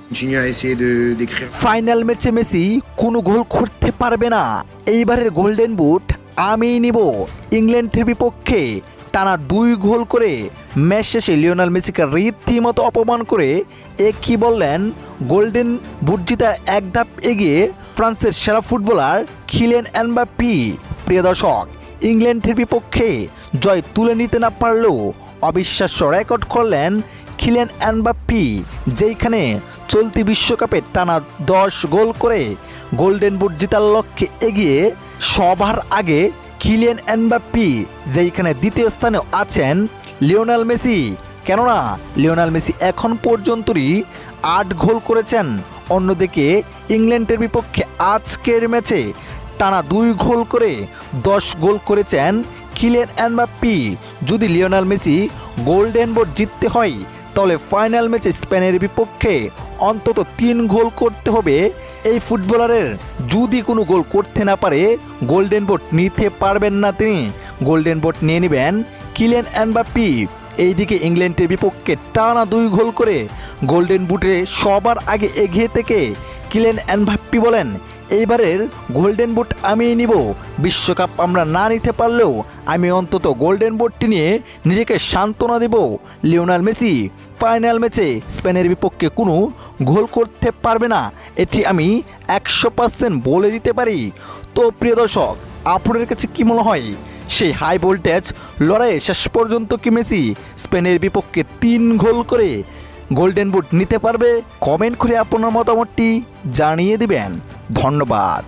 continue à essayer d'écrire. Final ম্যাচে Messi কোনো গোল করতে পারবে না। এইবারের গোল্ডেন বুট আমি নিব। ইংল্যান্ডের বিপক্ষে টানা 2 গোল করে ম্যাচ শেষে লিওনেল মেসিকে রীতিমতো অপমান করে কি বললেন গোল্ডেন বুট জিতা এক ধাপ এগিয়ে ফ্রান্সের সেরা ফুটবলার কিলিয়ান এমবাপ্পে। প্রিয় দর্শক, ইংল্যান্ডের বিপক্ষে জয় তুলে নিতে না পারলেও অবিশ্বাস্য রেকর্ড করলেন কিলিয়ান এমবাপ্পে, যেইখানে চলতি বিশ্বকাপে টানা 10 গোল করে গোল্ডেন বুট জেতার লক্ষ্যে এগিয়ে। সবার আগে কিলিয়ান এমবাপ্পে, যেইখানে দ্বিতীয় স্থানে আছেন লিওনেল মেসি। কেননা লিওনেল মেসি এখন পর্যন্তই 8 গোল করেছেন। অন্যদিকে ইংল্যান্ডের বিপক্ষে আজকের ম্যাচে টানা 2 গোল করে 10 গোল করেছেন কিলিয়ান এমবাপ্পে। যদি লিওনেল মেসি গোল্ডেন বুট জিততে হয় তাহলে ফাইনাল ম্যাচে স্পেনের বিপক্ষে অন্তত 3 গোল করতে হবে এই ফুটবলারের। যদি কোনো গোল করতে না পারে গোল্ডেন বুট নিতে পারবেন না তিনি। গোল্ডেন বুট নিয়ে নেবেন কিলিয়ান এমবাপ্পে। এইদিকে ইংল্যান্ডের বিপক্ষে টানা 2 গোল করে গোল্ডেন বুটে সবার আগে এগিয়ে থেকে কিলিয়ান এমবাপ্পে বলেন, এইবারের গোল্ডেন বুট আমি নিব। বিশ্বকাপ আমরা না নিতে পারলেও আমি অন্তত গোল্ডেন বুটটি নিয়ে নিজেকে সান্ত্বনা দেব। লিওনেল মেসি ফাইনাল ম্যাচে স্পেনের বিপক্ষে কোনো গোল করতে পারবে না, এটি আমি 100% বলে দিতে পারি। তো প্রিয় দর্শক, আপনাদের কাছে কী মনে হয়, সেই হাই ভোল্টেজ লড়াইয়ে শেষ পর্যন্ত কি মেসি স্পেনের বিপক্ষে 3 গোল করে গোল্ডেন বুট নিতে পারবে? কমেন্ট করে আপনার মতামতটি জানিয়ে দিবেন। ধন্যবাদ।